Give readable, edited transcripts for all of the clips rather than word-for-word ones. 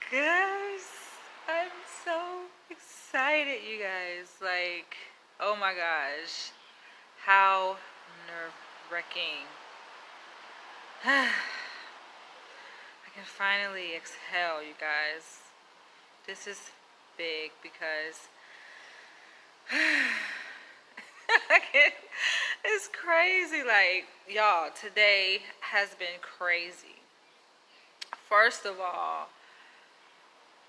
Guys, I'm so excited, you guys. Like, oh my gosh, how nerve-wracking. I can finally exhale, you guys. This is big because it's crazy. Like, y'all, today has been crazy. First of all,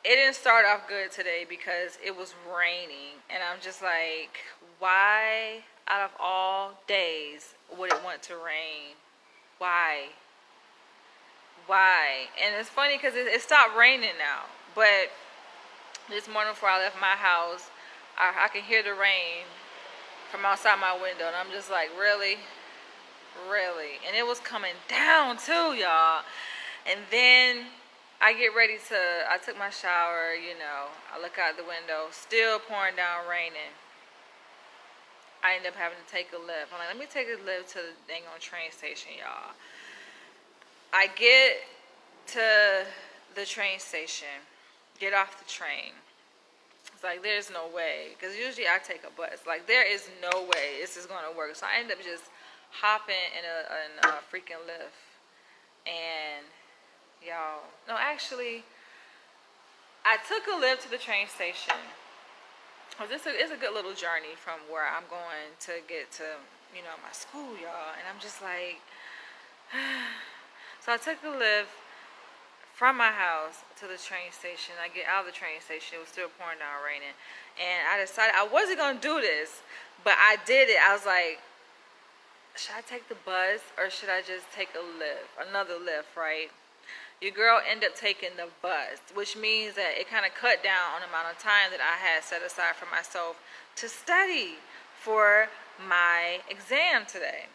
it didn't start off good today because it was raining, and I'm just like, why out of all days would it want to rain? Why? And it's funny because it stopped raining now, but this morning before I left my house, I can hear the rain from outside my window, and I'm just like, really? And it was coming down too, y'all. And then I took my shower, I look out the window, still pouring down raining. I ended up having to take a lift. I'm like, let me take a lift to the dang on train station, y'all. I get to the train station, get off the train. It's like, there's no way, because usually I take a bus. Like, there is no way this is going to work. So I end up just hopping in a freaking lift. And y'all, no, actually, I took a lift to the train station. It's a good little journey from where I'm going to get to, my school, y'all. And I'm just like, so I took a lift from my house to the train station. I get out of the train station. It was still pouring down raining. And I decided I wasn't going to do this, but I did it. I was like, should I take the bus or should I just take another lift, right? Your girl ended up taking the bus, which means that it kind of cut down on the amount of time that I had set aside for myself to study for my exam today.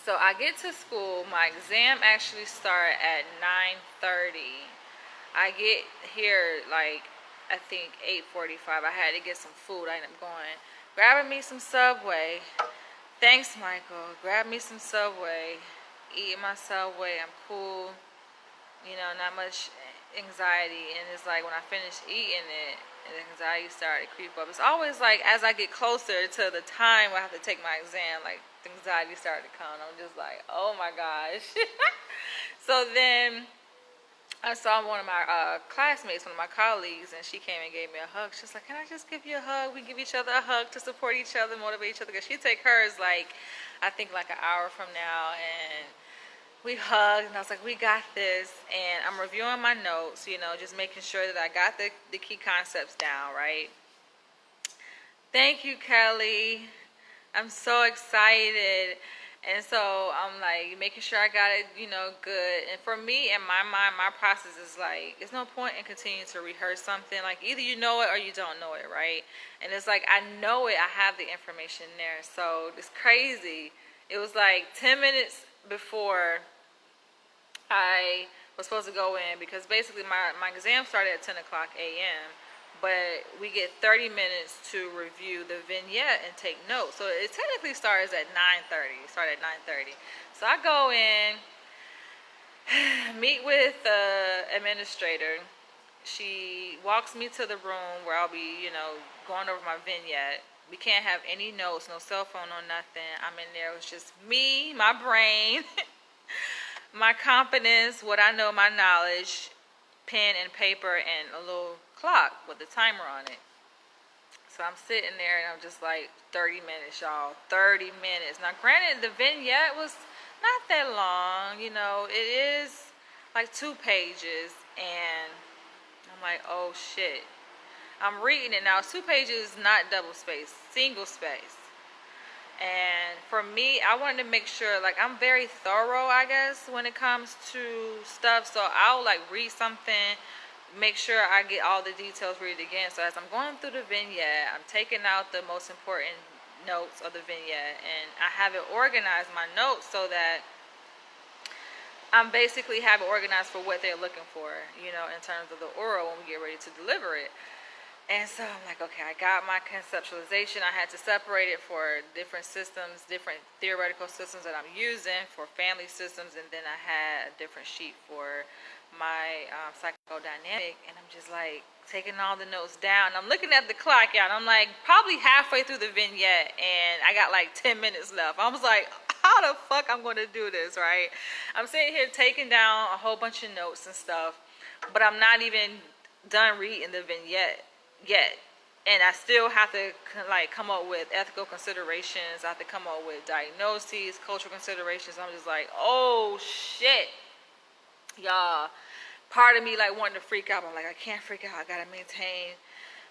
So I get to school. My exam actually started at 9:30. I get here like, I think 8:45. I had to get some food. I ended up grabbing me some Subway. Thanks, Michael. Grab me some Subway. Eating my Subway. I'm cool. Not much anxiety. And it's like when I finished eating it, and the anxiety started to creep up. It's always like as I get closer to the time where I have to take my exam, like the anxiety started to come. I'm just like, oh my gosh. So then I saw one of my classmates, one of my colleagues, and she came and gave me a hug. She's like, can I just give you a hug? We give each other a hug to support each other, motivate each other. Because she take hers like, I think like an hour from now, and we hugged, and I was like, we got this. And I'm reviewing my notes, just making sure that I got the key concepts down, right? Thank you, Kelly. I'm so excited. And so I'm like making sure I got it, good. And for me, in my mind, my process is like, there's no point in continuing to rehearse something. Like, either you know it or you don't know it, right? And it's like, I know it. I have the information there. So it's crazy. It was like 10 minutes before I was supposed to go in, because basically my exam started at 10 o'clock a.m., but we get 30 minutes to review the vignette and take notes. So it technically starts at 9:30. So I go in, meet with the administrator. She walks me to the room where I'll be, going over my vignette. We can't have any notes, no cell phone, no nothing. I'm in there. It was just me, my brain, my confidence, what I know, my knowledge, pen and paper, and a little clock with the timer on it. So I'm sitting there and I'm just like, 30 minutes, y'all. 30 minutes. Now, granted, the vignette was not that long. It is like 2 pages. And I'm like, oh shit. I'm reading it now. It's 2 pages, not double space, single space. And for me, I wanted to make sure, like, I'm very thorough, I guess, when it comes to stuff. So I'll like read something, make sure I get all the details, read it again. So as I'm going through the vignette, I'm taking out the most important notes of the vignette, and I have it organized, my notes, so that I'm basically have it organized for what they're looking for, in terms of the oral when we get ready to deliver it. And so I'm like, okay, I got my conceptualization. I had to separate it for different systems, different theoretical systems that I'm using for family systems. And then I had a different sheet for my psychodynamic, and I'm just like taking all the notes down. I'm looking at the clock, y'all, and I'm like probably halfway through the vignette, and I got like 10 minutes left. I was like, how the fuck I'm going to do this, right? I'm sitting here taking down a whole bunch of notes and stuff, but I'm not even done reading the vignette yet. And I still have to like come up with ethical considerations. I have to come up with diagnoses, cultural considerations. I'm just like, oh shit, y'all. Part of me like wanting to freak out. I'm like, I can't freak out. I gotta maintain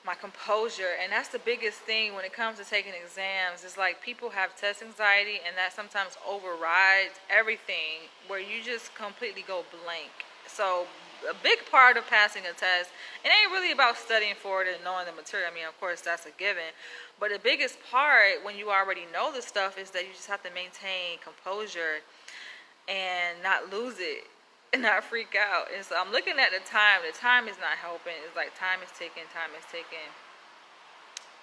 my composure. And that's the biggest thing when it comes to taking exams. It's like people have test anxiety, and that sometimes overrides everything, where you just completely go blank. So a big part of passing a test, it ain't really about studying for it and knowing the material. I mean, of course, that's a given. But the biggest part, when you already know the stuff, is that you just have to maintain composure and not lose it and not freak out. And so I'm looking at the time. The time is not helping. It's like time is ticking, time is ticking.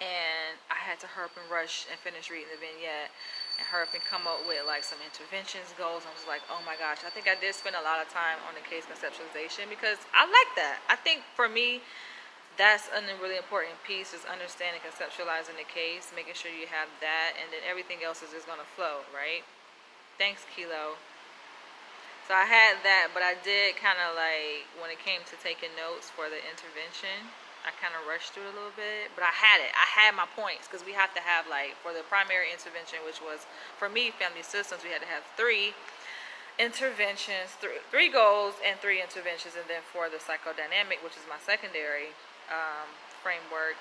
And I had to hurry and rush and finish reading the vignette and hurry and come up with like some interventions goals. I was like, oh my gosh, I think I did spend a lot of time on the case conceptualization, because I like that. I think for me, that's a really important piece, is understanding, conceptualizing the case, making sure you have that, and then everything else is just going to flow, right? Thanks, Kilo. So I had that, but I did kind of like, when it came to taking notes for the intervention, I kind of rushed through it a little bit, but I had it. I had my points, because we have to have, like, for the primary intervention, which was, for me, family systems, we had to have 3 interventions, three goals and 3 interventions. And then for the psychodynamic, which is my secondary framework,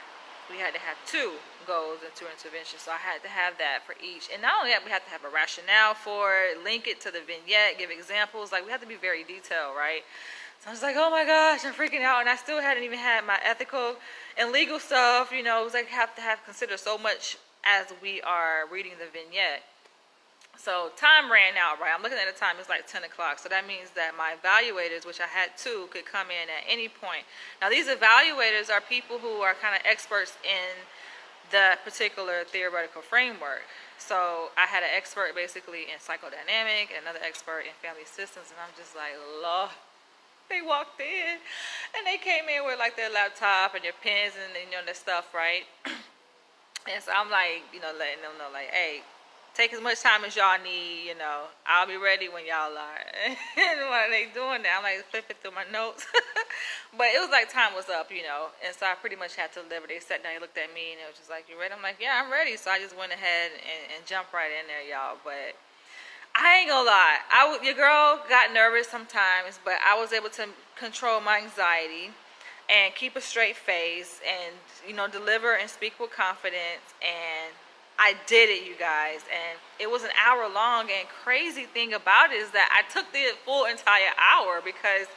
we had to have 2 goals and 2 interventions. So I had to have that for each. And not only that, we had to have a rationale for it, link it to the vignette, give examples. Like, we had to be very detailed, right? So I was like, oh my gosh, I'm freaking out. And I still hadn't even had my ethical and legal stuff. You know, it was like, have to have considered so much as we are reading the vignette. So time ran out, right? I'm looking at the time, it's like 10 o'clock. So that means that my evaluators, which I had 2, could come in at any point. Now, these evaluators are people who are kind of experts in the particular theoretical framework. So I had an expert basically in psychodynamic, another expert in family systems, and I'm just like, Lord. They walked in, and they came in with like their laptop and their pens and, you know, their stuff, right? And so I'm like, you know, letting them know, like, hey, take as much time as y'all need, you know, I'll be ready when y'all are. And while they doing that, I'm like flipping through my notes. But it was like time was up, you know, and so I pretty much had to deliver. They sat down, they looked at me, and it was just like, you ready? I'm like, yeah, I'm ready. So I just went ahead and jumped right in there, y'all. But I ain't gonna lie, your girl got nervous sometimes, but I was able to control my anxiety and keep a straight face and, you know, deliver and speak with confidence. And I did it, you guys. And it was an hour long, and crazy thing about it is that I took the full entire hour, because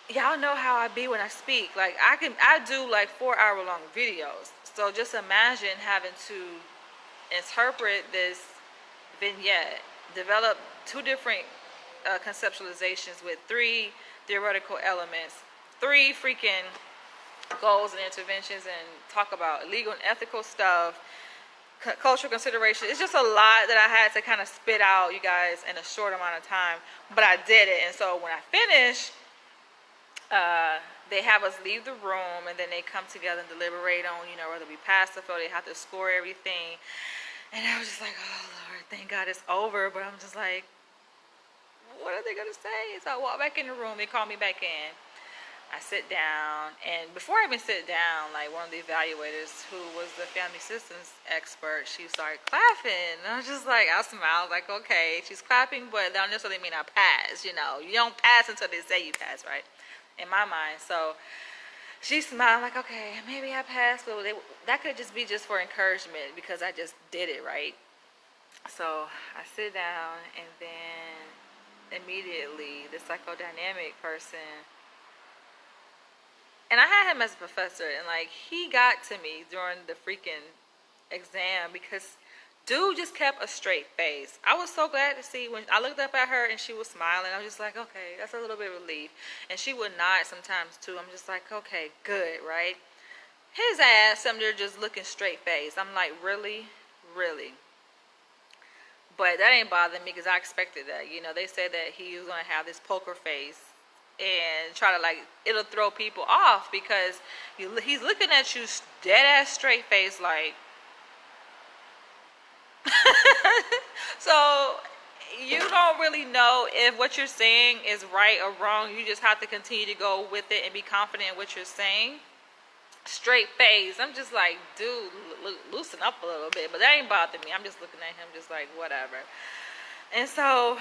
y'all know how I be when I speak. Like, I do like 4-hour long videos. So just imagine having to interpret this vignette, develop 2 different conceptualizations with 3 theoretical elements, 3 freaking goals and interventions, and talk about legal and ethical stuff, cultural consideration. It's just a lot that I had to kind of spit out, you guys, in a short amount of time, but I did it. And so when I finished, they have us leave the room, and then they come together and deliberate on, you know, whether we pass the flow. They have to score everything. And I was just like, oh, Lord, thank God it's over. But I'm just like, what are they going to say? So I walk back in the room. They call me back in. I sit down. And before I even sit down, like, one of the evaluators, who was the family systems expert, she started clapping. And I was just like, I smiled, like, okay, she's clapping, but that don't necessarily mean I pass, you know. You don't pass until they say you pass, right? In my mind. So she smiled, like, okay, maybe I passed, but that could just be just for encouragement, because I just did it, right? So I sit down, and then immediately the psychodynamic person, and I had him as a professor, and like, he got to me during the freaking exam, because dude just kept a straight face. I was so glad to see when I looked up at her and she was smiling. I was just like, okay, that's a little bit of relief. And she would nod sometimes too. I'm just like, okay, good, right? His ass, I'm there just looking straight face. I'm like, really? Really? But that ain't bothering me, because I expected that. You know, they said that he was going to have this poker face and try to like, it'll throw people off because he's looking at you dead ass straight face like. So you don't really know if what you're saying is right or wrong. You just have to continue to go with it and be confident in what you're saying. Straight face. I'm just like, dude, loosen up a little bit. But that ain't bothering me. I'm just looking at him just like, whatever. And so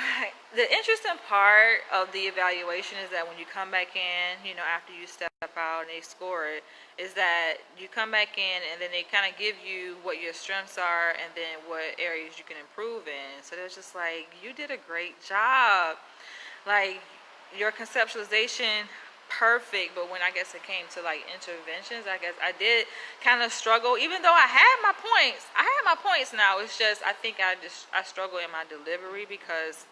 the interesting part of the evaluation is that when you come back in, you know, after you step out and they score it, is that you come back in and then they kind of give you what your strengths are and then what areas you can improve in. So they're just like, you did a great job. Like, your conceptualization, perfect. But when I guess it came to like interventions, I guess I did kind of struggle, even though I had my points. I have my points now. It's just I think I struggle in my delivery because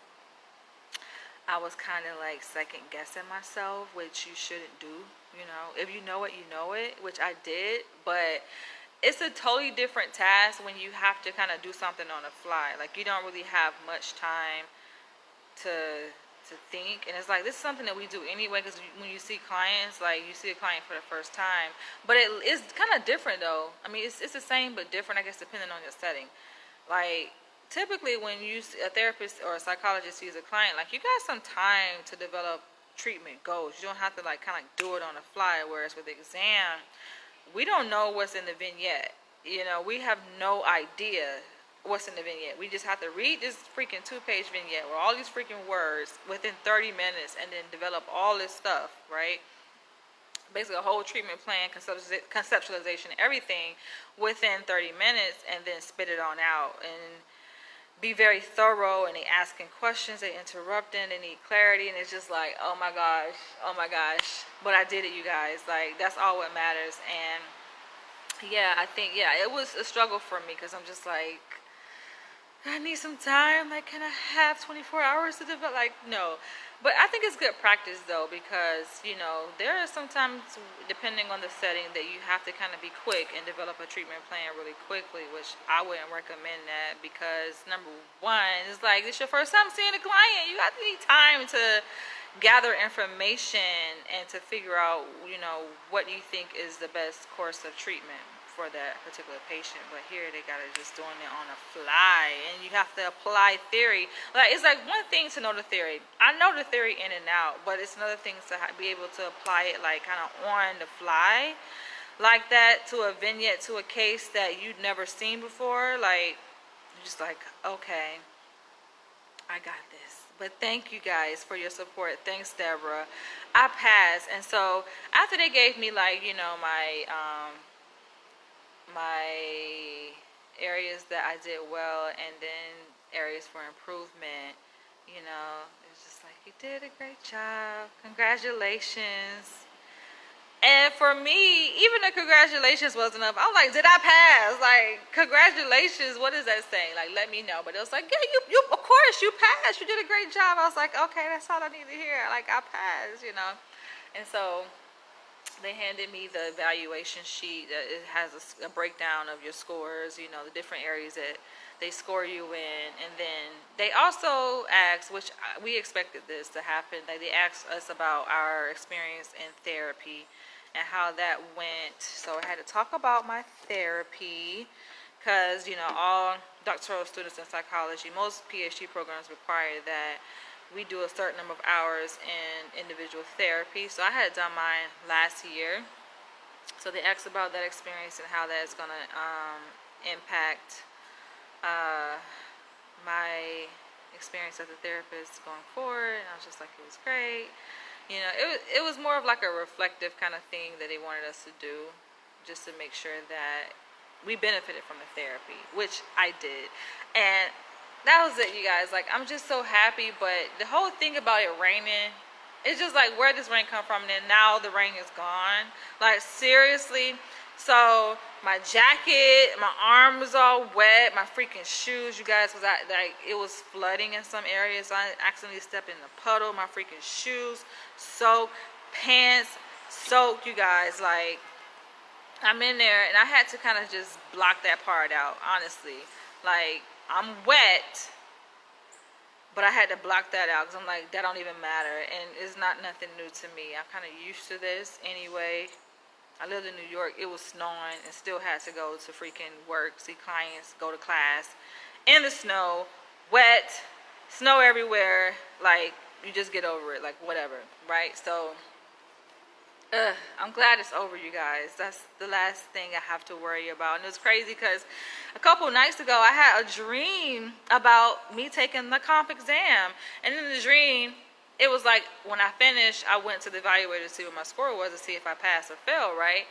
I was kind of like second guessing myself, which you shouldn't do. You know, if you know it, you know it, which I did. But it's a totally different task when you have to kind of do something on the fly. Like, you don't really have much time to think, and it's like, this is something that we do anyway, because when you see clients, like, you see a client for the first time, but it is kind of different though. I mean, it's the same but different, I guess, depending on your setting. Like, typically when a therapist or a psychologist sees a client, like, you got some time to develop treatment goals. You don't have to like kind of do it on the fly, whereas with the exam, we don't know what's in the vignette. You know, we have no idea what's in the vignette. We just have to read this freaking 2-page vignette with all these freaking words within 30 minutes and then develop all this stuff, right? Basically a whole treatment plan, conceptualization, everything within 30 minutes, and then spit it on out and be very thorough. And they asking questions, they interrupting, they need clarity, and it's just like, oh my gosh, but I did it, you guys. Like, that's all what matters. And yeah, I think, yeah, it was a struggle for me because I'm just like, I need some time. Like, can I have 24 hours to develop? Like, no. But I think it's good practice, though, because, you know, there are sometimes, depending on the setting, that you have to kind of be quick and develop a treatment plan really quickly, which I wouldn't recommend that because, number one, it's like, it's your first time seeing a client. You have to need time to gather information and to figure out, you know, what you think is the best course of treatment for that particular patient. But here they gotta just doing it on the fly, and you have to apply theory. Like, it's like one thing to know the theory. I know the theory in and out, but it's another thing to be able to apply it like kind of on the fly like that to a vignette, to a case that you'd never seen before. Like, you're just like, okay, I got this. But thank you guys for your support. Thanks, Deborah. I passed. And so after they gave me, like, you know, my areas that I did well and then areas for improvement, you know, it's just like, you did a great job, congratulations. And for me, even the congratulations wasn't enough. I'm like, did I pass? Like, congratulations, what is that saying? Like, let me know. But it was like, yeah, you of course you passed, you did a great job. I was like, okay, that's all I need to hear. Like, I passed, you know. And so they handed me the evaluation sheet. It has a breakdown of your scores, you know, the different areas that they score you in. And then they also asked, which we expected this to happen, they asked us about our experience in therapy and how that went. So I had to talk about my therapy because, you know, all doctoral students in psychology, most PhD programs require that we do a certain number of hours in individual therapy. So I had done mine last year. So they asked about that experience and how that's going to impact my experience as a therapist going forward. And I was just like, it was great. You know, it was more of like a reflective kind of thing that they wanted us to do, just to make sure that we benefited from the therapy, which I did. And that was it, you guys. Like, I'm just so happy. But the whole thing about it raining, it's just like, where does rain come from? And then now the rain is gone. Like, seriously. So my jacket, my arm was all wet, my freaking shoes, you guys, was like, it was flooding in some areas. So I accidentally stepped in the puddle. My freaking shoes soaked, pants soaked, you guys. Like, I'm in there, and I had to kind of just block that part out, honestly. Like, I'm wet, But I had to block that out because I'm like, that don't even matter. And it's not nothing new to me. I'm kind of used to this anyway. I lived in New York. It was snowing and still had to go to freaking work, see clients, go to class in the snow, wet, snow everywhere. Like, you just get over it, like whatever, right? So I'm glad it's over, you guys. That's the last thing I have to worry about. And it's crazy because a couple nights ago I had a dream about me taking the comp exam, and in the dream it was like when I finished, I went to the evaluator to see what my score was to see if I passed or failed, right?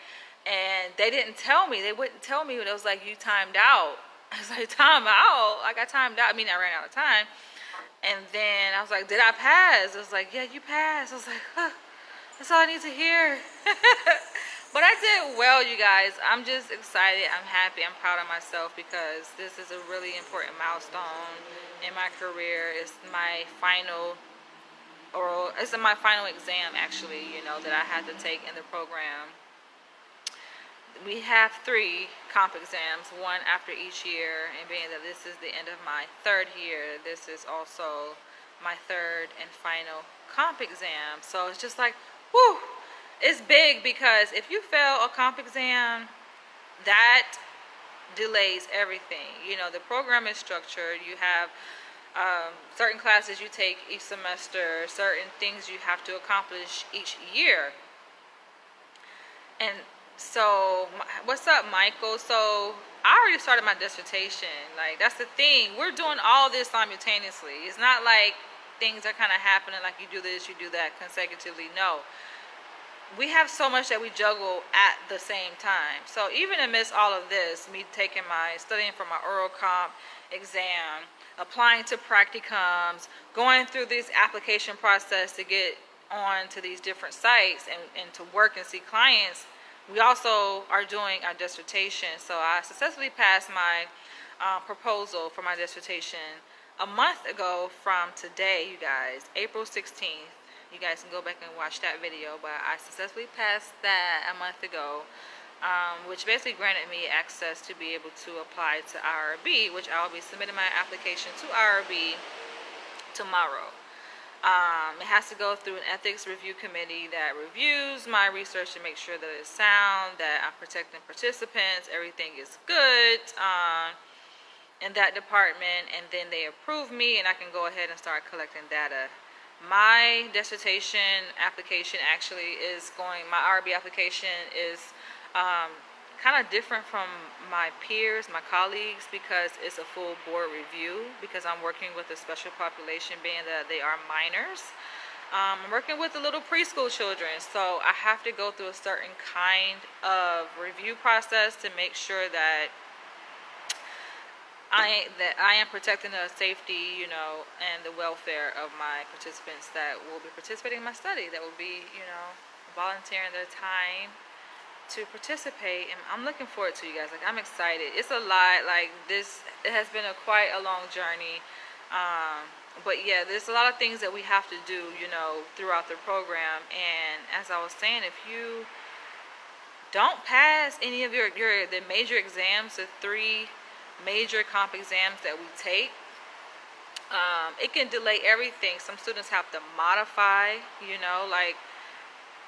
And they didn't tell me. They wouldn't tell me. It was like, you timed out. I was like, time out? I got timed out. I mean, I ran out of time. And then I was like, did I pass? It was like, yeah, you passed. I was like, huh. That's all I need to hear. But I did well, you guys. I'm just excited. I'm happy. I'm proud of myself because this is a really important milestone in my career. It's my final exam, actually, you know, that I had to take in the program. We have 3 comp exams, one after each year, and being that this is the end of my 3rd year, this is also my 3rd and final comp exam. So it's just like, whew, it's big because if you fail a comp exam, that delays everything. You know, the program is structured. You have certain classes you take each semester, certain things you have to accomplish each year. And so, what's up, Michael? So, I already started my dissertation. Like, that's the thing. We're doing all this simultaneously. It's not like things are kind of happening like you do this, you do that consecutively. No. We have so much that we juggle at the same time. So, even amidst all of this, me studying for my oral comp exam, applying to practicums, going through this application process to get on to these different sites and to work and see clients, we also are doing our dissertation. So I successfully passed my proposal for my dissertation a month ago from today, you guys, April 16th. You guys can go back and watch that video, but I successfully passed that a month ago, which basically granted me access to be able to apply to IRB, which I'll be submitting my application to IRB tomorrow. It has to go through an ethics review committee that reviews my research to make sure that it's sound, that I'm protecting participants, everything is good in that department, and then they approve me and I can go ahead and start collecting data. My dissertation application my IRB application is kind of different from my peers, my colleagues, because it's a full board review, because I'm working with a special population, being that they are minors. I'm working with the little preschool children, so I have to go through a certain kind of review process to make sure that I am protecting the safety, you know, and the welfare of my participants that will be participating in my study, that will be, you know, volunteering their time to participate. And I'm looking forward to, you guys. Like, I'm excited. It's a lot. Like, it has been quite a long journey. But yeah, there's a lot of things that we have to do, you know, throughout the program. And as I was saying, if you don't pass any of the major exams, the 3 major comp exams that we take, it can delay everything. Some students have to modify, you know, like,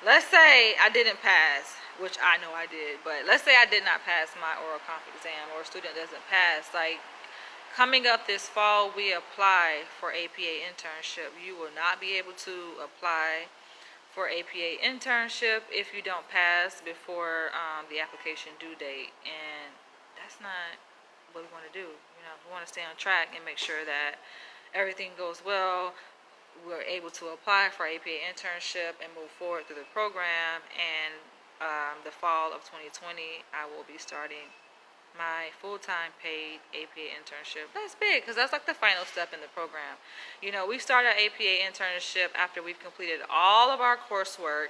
let's say I didn't pass, which I know I did, but let's say I did not pass my oral comp exam, or a student doesn't pass. Like, coming up this fall, we apply for APA internship. You will not be able to apply for APA internship if you don't pass before the application due date, and that's not what we want to do. You know, we want to stay on track and make sure that everything goes well. We're able to apply for APA internship and move forward through the program. And the fall of 2020, I will be starting my full-time paid APA internship. That's big because that's like the final step in the program. You know, we start our APA internship after we've completed all of our coursework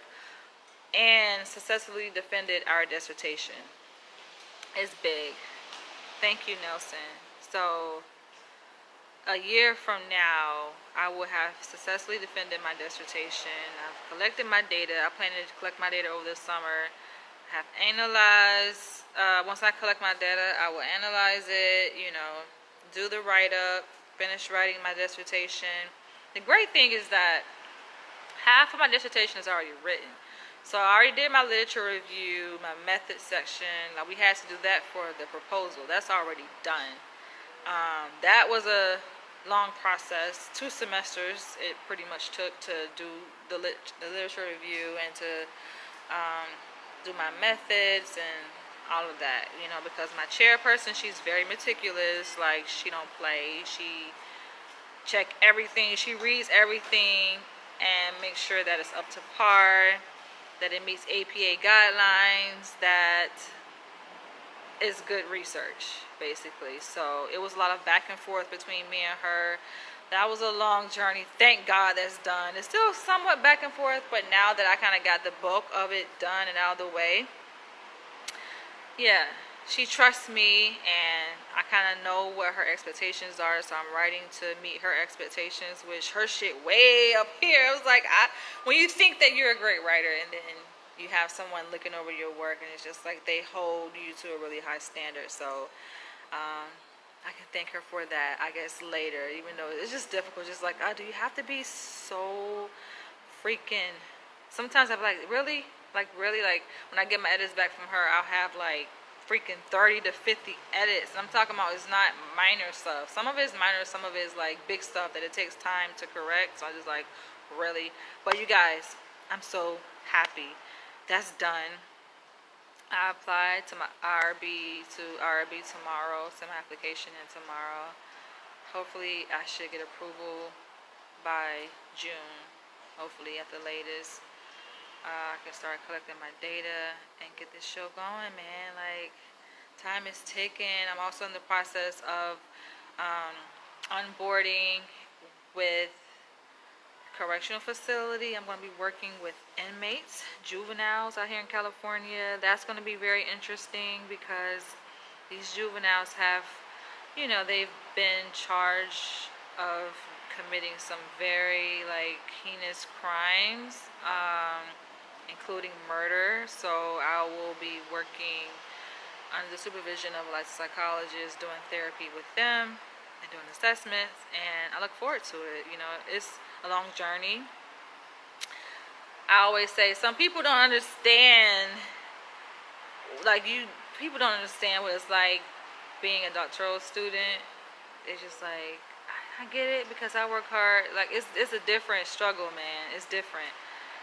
and successfully defended our dissertation. It's big. Thank you, Nelson. So, a year from now, I will have successfully defended my dissertation. I've collected my data. I plan to collect my data over the summer. Have once I collect my data, I will analyze it, you know, do the write-up, finished writing my dissertation. The great thing is that half of my dissertation is already written. So I already did my literature review, my method section. Like, we had to do that for the proposal. That's already done. That was a long process. 2 semesters it pretty much took to do the literature review and to do my methods and all of that, because my chairperson, she's very meticulous. Like, she don't play. She check everything. She reads everything and makes sure that it's up to par, that it meets APA guidelines, that is good research, basically. So it was a lot of back and forth between me and her. That was a long journey. Thank God that's done. It's still somewhat back and forth, but now that I kind of got the bulk of it done and out of the way, yeah, she trusts me, and I kind of know what her expectations are, so I'm writing to meet her expectations, which her shit way up here. It was like, when you think that you're a great writer, and then you have someone looking over your work, and it's just like they hold you to a really high standard. So I can thank her for that, I guess, later, even though it's just difficult. Just like, do you have to be so freaking... Sometimes I'm like, really? Like, when I get my edits back from her, I'll have like freaking 30 to 50 edits. And I'm talking about, it's not minor stuff. Some of it is minor, some of it is like big stuff that it takes time to correct. So I just like, really? But you guys, I'm so happy. That's done. I applied to my IRB tomorrow, send my application in tomorrow. Hopefully I should get approval by June, hopefully at the latest. I can start collecting my data and get this show going, man. Like, time is ticking. I'm also in the process of onboarding with correctional facility. I'm going to be working with inmates, juveniles out here in California. That's going to be very interesting because these juveniles have, they've been charged of committing some very like heinous crimes, including murder. So I will be working under the supervision of a psychologist, doing therapy with them and doing assessments, and I look forward to it. It's a long journey. I always say, some people don't understand, people don't understand what it's like being a doctoral student. It's just like, I get it because I work hard. Like, it's a different struggle, man. It's different.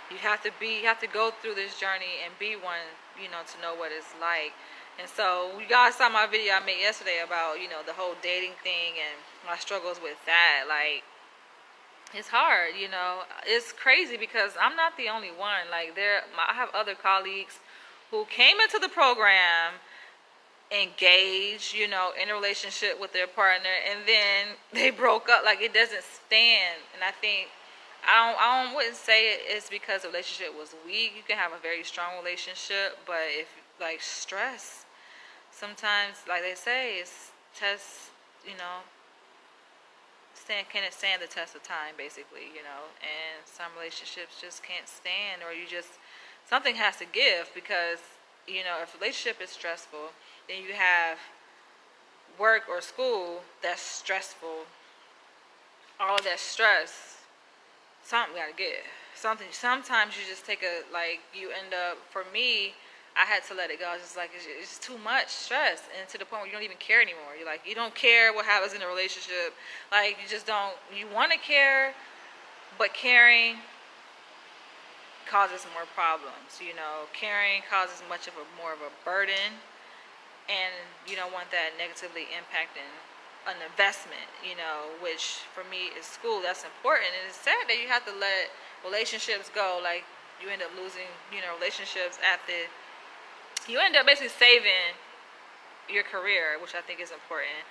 You have to go through this journey and be one, to know what it's like. And so you guys saw my video I made yesterday about, the whole dating thing and my struggles with that. Like, it's hard, It's crazy because I'm not the only one. Like, I have other colleagues who came into the program engaged, in a relationship with their partner, and then they broke up. Like, it doesn't stand. And I think I wouldn't say it's because the relationship was weak. You can have a very strong relationship, but if like stress, sometimes, like they say, it's tests, can it stand the test of time, basically, and some relationships just can't stand, or something has to give, because if a relationship is stressful, then you have work or school that's stressful. All of that stress, something gotta give. Sometimes you just you end up, for me, I had to let it go. It's just like, it's too much stress, and to the point where you don't even care anymore. You're like, you don't care what happens in a relationship. Like, you just don't, you want to care, but caring causes more problems. Caring causes more of a burden, and you don't want that negatively impacting an investment, which for me is school. That's important. And it's sad that you have to let relationships go. Like, you end up losing, relationships you end up basically saving your career, which I think is important,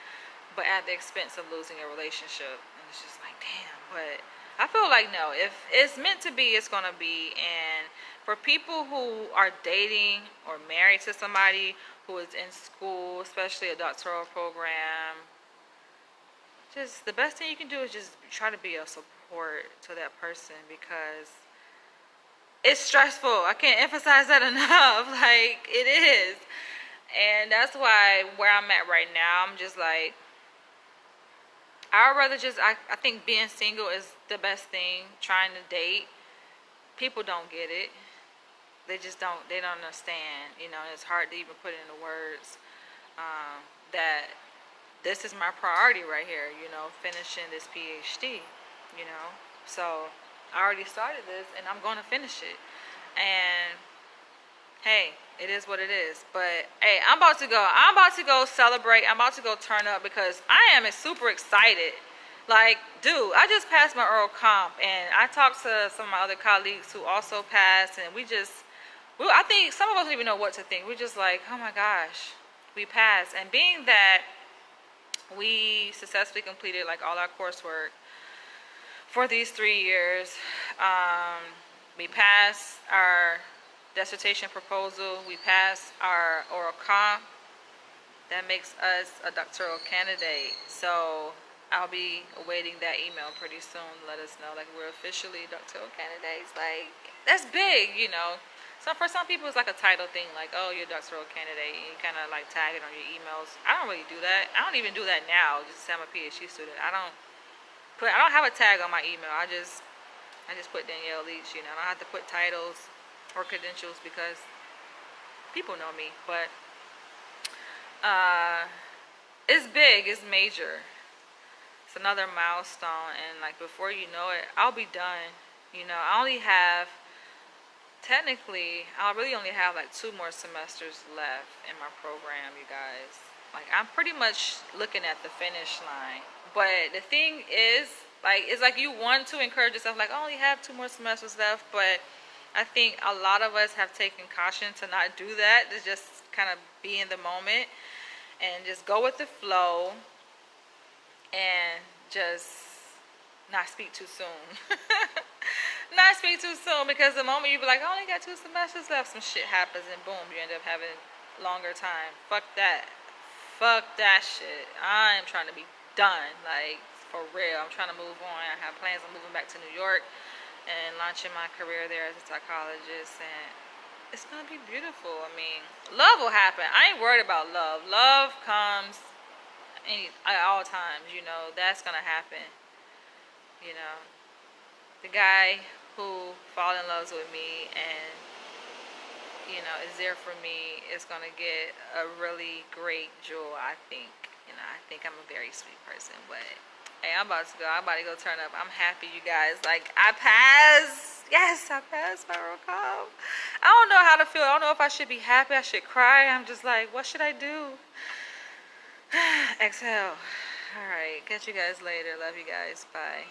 but at the expense of losing a relationship. And it's just like, damn. But I feel like, no, if it's meant to be, it's gonna be. And for people who are dating or married to somebody who is in school, especially a doctoral program, just the best thing you can do is just try to be a support to that person, because it's stressful. I can't emphasize that enough. Like, it is. And that's why where I'm at right now, I'm just like, I would rather just, I think being single is the best thing. Trying to date, people don't get it. They don't understand. You know, it's hard to even put into words that this is my priority right here, you know, finishing this PhD, you know. So I already started this and I'm going to finish it. And hey, it is what it is. But hey, I'm about to go. I'm about to go celebrate. I'm about to go turn up because I am super excited. Like, dude, I just passed my oral comp and I talked to some of my other colleagues who also passed, and I think some of us don't even know what to think. We're just like, oh my gosh, we passed. And being that we successfully completed like all our coursework for these 3 years, we passed our dissertation proposal, we passed our oral comp. That makes us a doctoral candidate. So I'll be awaiting that email pretty soon to let us know like we're officially doctoral candidates. Like, that's big, you know. So for some people it's like a title thing, like, oh, you're a doctoral candidate, and you kind of like tag it on your emails. I don't really do that. I don't even do that now. Just say I'm a PhD student. I don't have a tag on my email. I just put Danielle Leach. You know, I don't have to put titles or credentials because people know me. But it's big. It's major. It's another milestone, and like before you know it, I'll be done. You know, I really only have like 2 more semesters left in my program, you guys. Like, I'm pretty much looking at the finish line. But the thing is, like, it's like you want to encourage yourself, like, I only have 2 more semesters left. But I think a lot of us have taken caution to not do that, to just kind of be in the moment and just go with the flow and just not speak too soon. Not speak too soon, because the moment you be like, I only got 2 semesters left, some shit happens and boom, you end up having longer time. Fuck that. Fuck that shit. I am trying to be done, like, for real. I'm trying to move on. I have plans on moving back to New York and launching my career there as a psychologist, and it's gonna be beautiful. I mean, love will happen. I ain't worried about love. Love comes at all times, you know. That's gonna happen. You know, the guy who fall in love with me and, you know, is there for me is going to get a really great jewel, I think. You know, I think I'm a very sweet person. But hey, I'm about to go. I'm about to go turn up. I'm happy, you guys. Like, I passed. Yes, I passed my oral comp. I don't know how to feel. I don't know if I should be happy, I should cry. I'm just like, what should I do? Exhale. All right, catch you guys later. Love you guys. Bye.